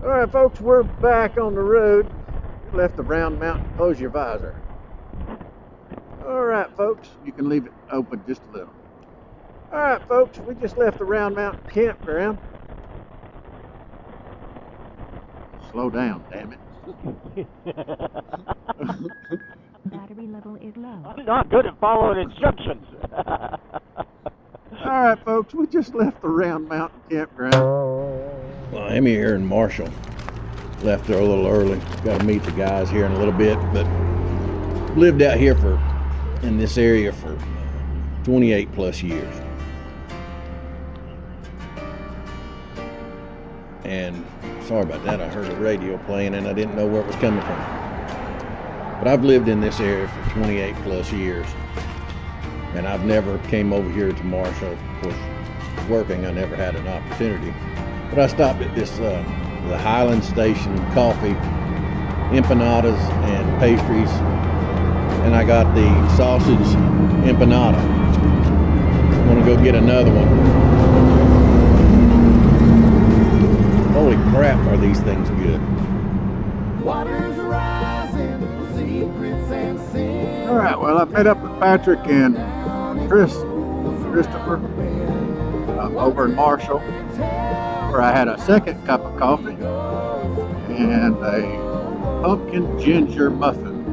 All right, folks, we're back on the road. We left the round mountain. Close your visor. All right, folks, you can leave it open just a little. All right, folks, we just left the Round Mountain Campground. Slow down, damn it. Battery level is low. I'm not good at following instructions. All right, folks, we just left the Round Mountain Campground. Well, I'm here in Marshall. Left there a little early. Got to meet the guys here in a little bit, but lived out here in this area for 28 plus years. And sorry about that, I heard a radio playing and I didn't know where it was coming from. But I've lived in this area for 28 plus years. And I've never came over here to Marshall. Of course, working, I never had an opportunity. But I stopped at this, the Highland Station coffee, empanadas and pastries. And I got the sausage empanada. I'm gonna go get another one. Holy crap, are these things good. Waters rising, secrets and sin. All right, well, I met up with Patrick and Christopher over in Marshall, where I had a second cup of coffee and a pumpkin ginger muffin,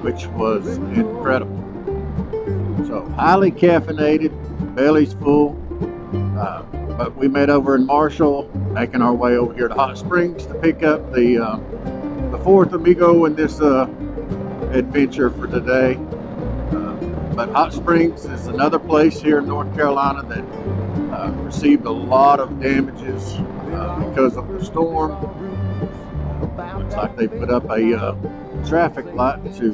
which was incredible. So highly caffeinated, belly's full. But we met over in Marshall, making our way over here to Hot Springs to pick up the fourth amigo in this adventure for today. But Hot Springs is another place here in North Carolina that received a lot of damages because of the storm. Looks like they put up a traffic light to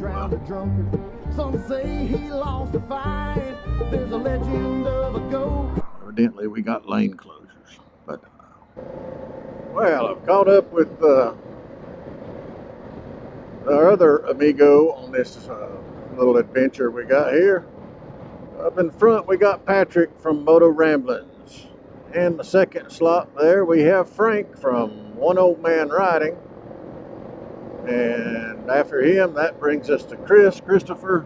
Some say he lost a fight. There's a legend of a goat. evidently we got lane closures. But well, I've caught up with our other amigo on this little adventure we got here. Up in front we got Patrick from Moto Ramblings. In the second slot there we have Frank from One Old Man Riding. And after him, that brings us to Christopher.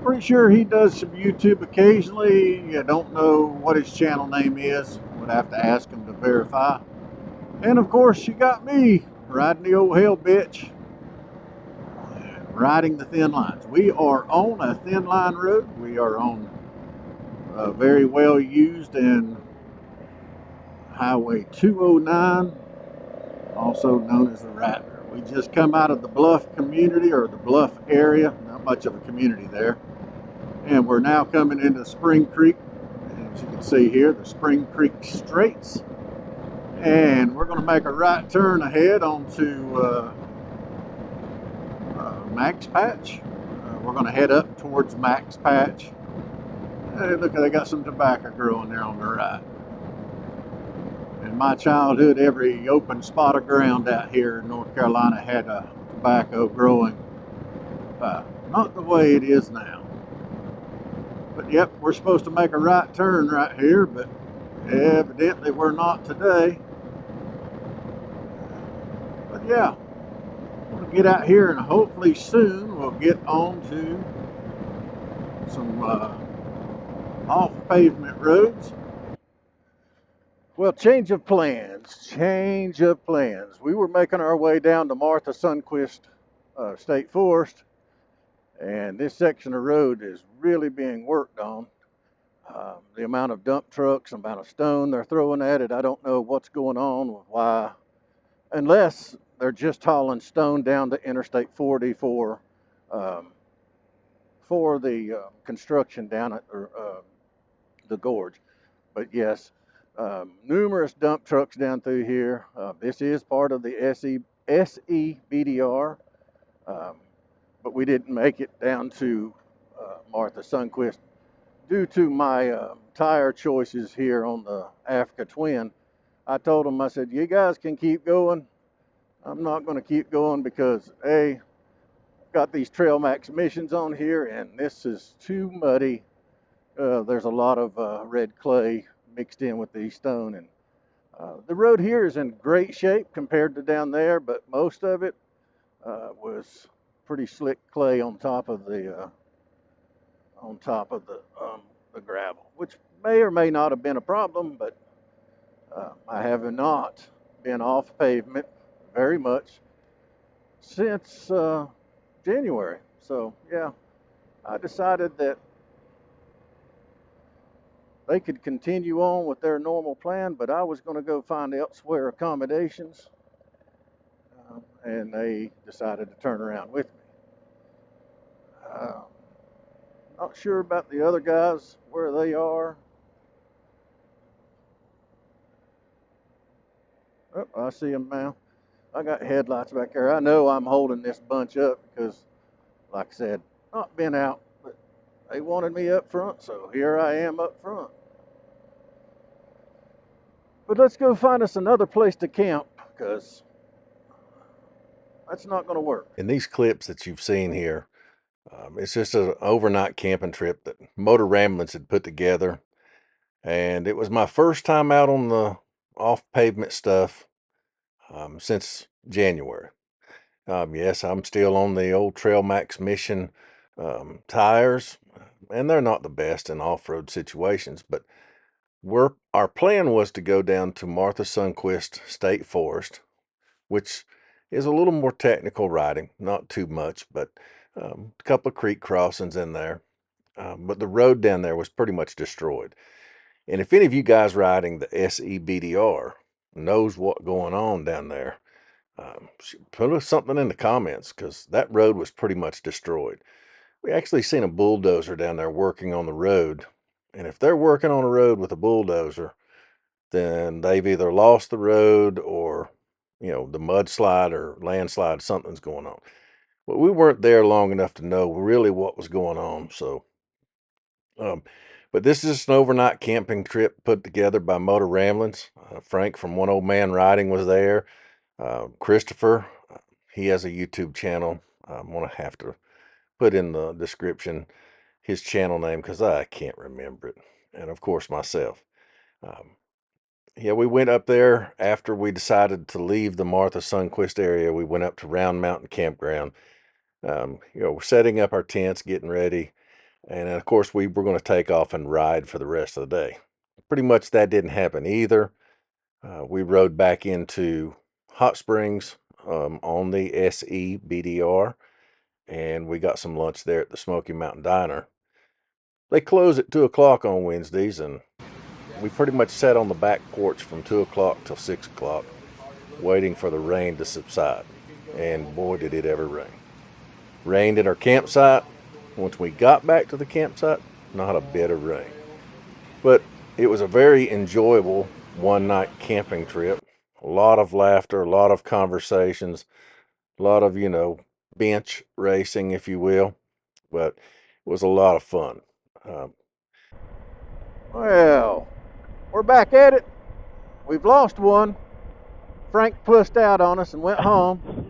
Pretty sure he does some YouTube occasionally. I don't know what his channel name is. Would have to ask him to verify. And of course, you got me riding the old hell bitch, riding the thin lines. We are on a thin line road. We are on a very well used and Highway 209, also known as the Rattler. We just come out of the Bluff community, or the Bluff area, not much of a community there. And we're now coming into Spring Creek. As you can see here, the Spring Creek Straits. And we're going to make a right turn ahead onto Max Patch. We're going to head up towards Max Patch. Hey, look, they got some tobacco growing there on the right. In my childhood, every open spot of ground out here in North Carolina had tobacco growing. Not the way it is now. But yep, we're supposed to make a right turn right here, but evidently we're not today. But yeah, we'll get out here and hopefully soon we'll get on to some off pavement roads. Well, change of plans. We were making our way down to Martha Sundquist State Forest, and this section of road is really being worked on. The amount of dump trucks, the amount of stone they're throwing at it, I don't know what's going on with why, unless they're just hauling stone down to Interstate 40 for the construction down at the gorge. But yes, numerous dump trucks down through here. This is part of the SEBDR, but we didn't make it down to Martha Sundquist due to my tire choices here on the Africa Twin. I told them, I said, you guys can keep going. I'm not going to keep going because A, got these Trail Max missions on here and this is too muddy. There's a lot of red clay mixed in with the stone, and The road here is in great shape compared to down there, but most of it was pretty slick clay on top of the gravel, which may or may not have been a problem, but I have not been off pavement very much since January. So yeah, I decided that they could continue on with their normal plan, but I was going to go find elsewhere accommodations, and they decided to turn around with me. Not sure about the other guys, where they are. Oh, I see them now. I got headlights back there. I know I'm holding this bunch up because, like I said, not been out, but they wanted me up front, so here I am up front. But let's go find us another place to camp, because that's not going to work. In these clips that you've seen here, it's just an overnight camping trip that Motor Ramblings had put together. And it was my first time out on the off-pavement stuff since January. Yes, I'm still on the old Trail Max Mission tires, and they're not the best in off-road situations, but our plan was to go down to Martha Sundquist State Forest, which is a little more technical riding, not too much, but a couple of creek crossings in there. But the road down there was pretty much destroyed. And if any of you guys riding the SEBDR knows what's going on down there, put something in the comments, because that road was pretty much destroyed. We actually seen a bulldozer down there working on the road. And if they're working on a road with a bulldozer, then they've either lost the road or, the mudslide or landslide, something's going on. But we weren't there long enough to know really what was going on. So, but this is an overnight camping trip put together by Motor Ramblings. Frank from One Old Man Riding was there. Christopher, he has a YouTube channel. I'm going to have to put in the description his channel name because I can't remember it. And of course, myself. Yeah, we went up there after we decided to leave the Martha Sundquist area. We went up to Round Mountain Campground. We're setting up our tents, getting ready. And of course, we were going to take off and ride for the rest of the day. Pretty much that didn't happen either. We rode back into Hot Springs on the SEBDR, and we got some lunch there at the Smoky Mountain Diner. They close at 2 o'clock on Wednesdays, and we pretty much sat on the back porch from 2 o'clock till 6 o'clock, waiting for the rain to subside. And boy, did it ever rain. Rained at our campsite. Once we got back to the campsite, not a bit of rain. But it was a very enjoyable one-night camping trip. A lot of laughter, a lot of conversations, a lot of, bench racing, if you will. But it was a lot of fun. Well, we're back at it. We've lost one. Frank pussed out on us and went home.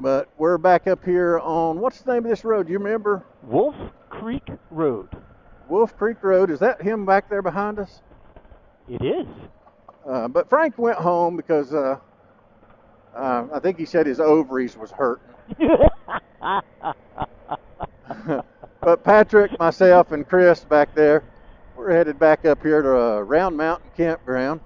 But we're back up here on, what's the name of this road? Do you remember? Wolf Creek Road. Wolf Creek Road. Is that him back there behind us? It is. But Frank went home because I think he said his ovaries was hurting. But Patrick, myself, and Chris back there, we're headed back up here to Round Mountain Campground.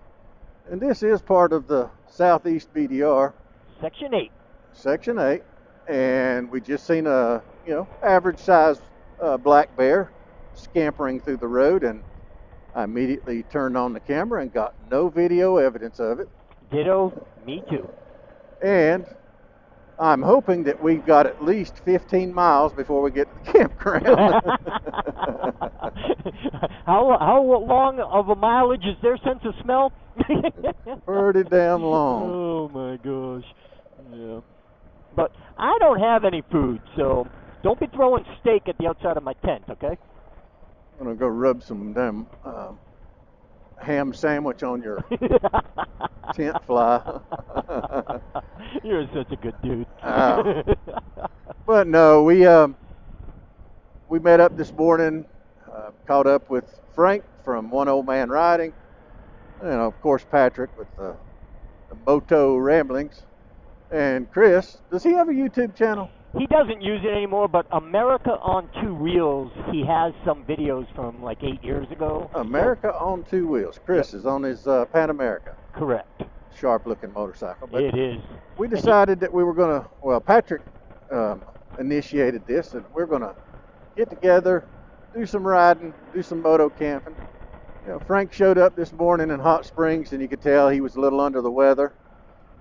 And this is part of the Southeast BDR. Section 8. Section 8. And we just seen a, average size black bear scampering through the road, and I immediately turned on the camera and got no video evidence of it. Ditto, me too. And I'm hoping that we've got at least 15 miles before we get to the campground. How long of a mileage is their sense of smell? Pretty damn long. Oh my gosh. Yeah. But I don't have any food, so don't be throwing steak at the outside of my tent, okay? I'm going to go rub some damn ham sandwich on your tent fly. You're such a good dude. But no, we met up this morning, caught up with Frank from One Old Man Riding, You know, of course, Patrick with the Moto Ramblings. And Chris, does he have a YouTube channel? He doesn't use it anymore, but America on Two Wheels, he has some videos from like 8 years ago. America on Two Wheels. Chris is on his Pan America. Correct. Sharp-looking motorcycle. But It is. we decided that we were going to, well, Patrick initiated this, and we're going to get together, do some riding, do some moto camping. You know, Frank showed up this morning in Hot Springs, and you could tell he was a little under the weather.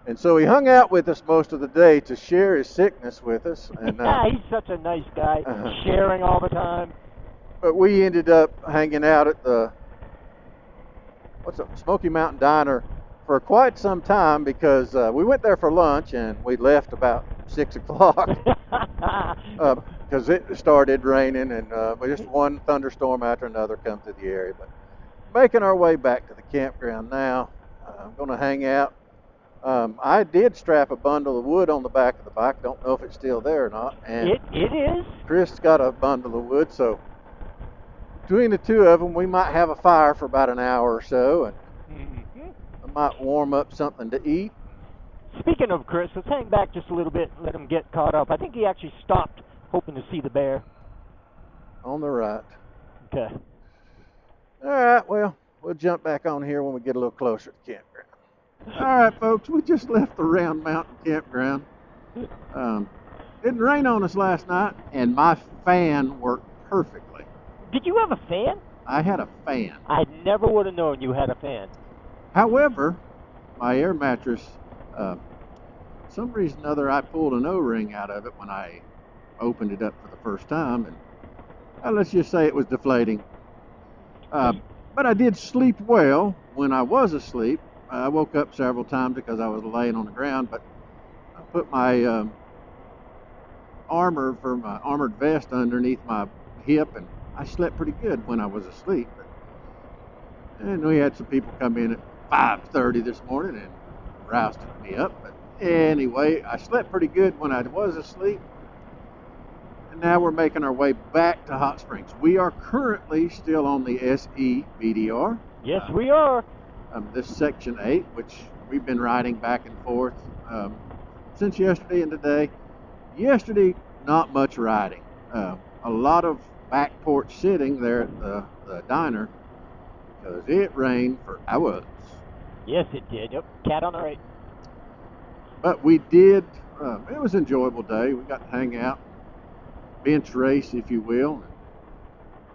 And so he hung out with us most of the day to share his sickness with us. And he's such a nice guy, sharing all the time. But we ended up hanging out at the Smoky Mountain Diner for quite some time because we went there for lunch and we left about 6 o'clock because it started raining and just one thunderstorm after another come through the area. But making our way back to the campground now, I'm going to hang out. I did strap a bundle of wood on the back of the bike. Don't know if it's still there or not. And it is. Chris got a bundle of wood, so between the two of them, we might have a fire for about an hour or so, and I might warm up something to eat. Speaking of Chris, let's hang back just a little bit and let him get caught up. I think he actually stopped hoping to see the bear. On the right. Okay. All right, well, we'll jump back on here when we get a little closer to the campground. All right, folks, we just left the Round Mountain Campground. Didn't rain on us last night, and my fan worked perfectly. Did you have a fan? I had a fan. I never would have known you had a fan. However, my air mattress, some reason or other, I pulled an O-ring out of it when I opened it up for the first time, and let's just say it was deflating. But I did sleep well when I was asleep. I woke up several times because I was laying on the ground, but I put my armored vest underneath my hip, and I slept pretty good when I was asleep. And we had some people come in at 5:30 this morning and rousted me up. But anyway, I slept pretty good when I was asleep. And now we're making our way back to Hot Springs. We are currently still on the SEBDR. Yes, we are. This section 8, which we've been riding back and forth since yesterday and today. Yesterday, not much riding. A lot of back porch sitting there at the diner because it rained for hours. Yes, it did. Yep, cat on the right. But we did, it was an enjoyable day. We got to hang out, bench race, if you will, and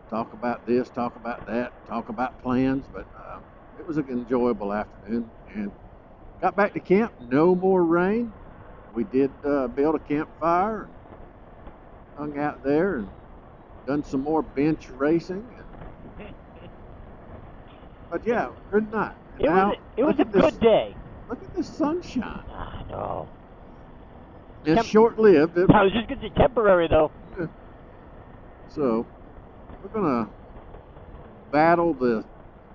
talk about this, talk about that, talk about plans, but it was an enjoyable afternoon, and got back to camp. No more rain. We did build a campfire, and hung out there, and done some more bench racing. But yeah, good night. It was a good day. Look at this sunshine. I know. It's short-lived. I was just going to say temporary, though. So we're going to battle the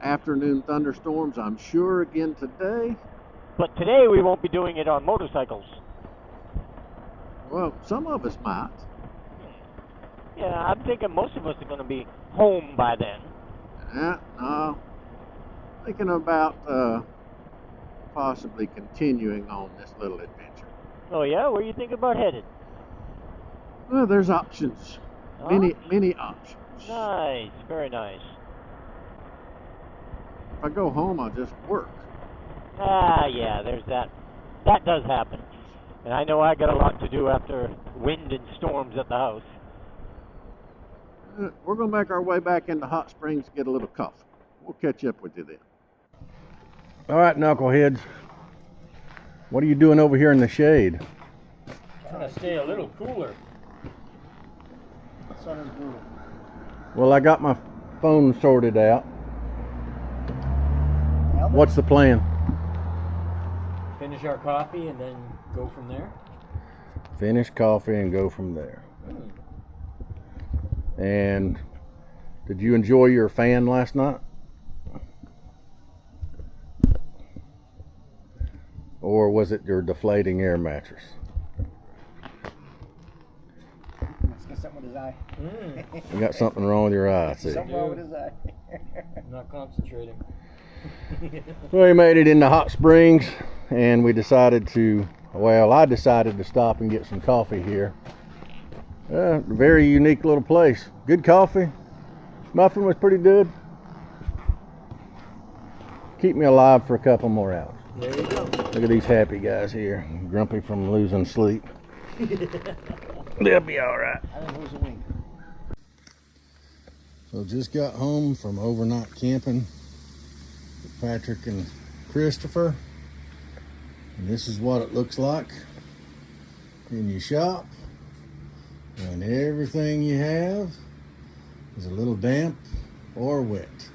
afternoon thunderstorms, I'm sure, again today. But today we won't be doing it on motorcycles. Well, some of us might. Yeah, I'm thinking most of us are going to be home by then. Yeah, no. Thinking about possibly continuing on this little adventure. Oh yeah? Where you think about headed? Well, there's options. Many options. Nice, very nice. If I go home, I'll just work. Yeah, there's that. That does happen. And I know I got a lot to do after wind and storms at the house. We're going to make our way back into Hot Springs to get a little coffee. We'll catch up with you then. All right, knuckleheads. What are you doing over here in the shade? Trying to stay a little cooler. The sun is brutal. Well, I got my phone sorted out. What's the plan? Finish our coffee and then go from there? Finish coffee and go from there. And did you enjoy your fan last night? Or was it your deflating air mattress? He's got something with his eye. You got something wrong with your eye, see? Something wrong with his eye. I'm not concentrating. We made it into Hot Springs, and we decided to, well, I decided to stop and get some coffee here. Very unique little place. Good coffee. Muffin was pretty good. Keep me alive for a couple more hours. There you go. Look at these happy guys here, grumpy from losing sleep. They'll be all right. I didn't lose a wink. So just got home from overnight camping with Patrick and Christopher. And this is what it looks like in your shop when everything you have is a little damp or wet.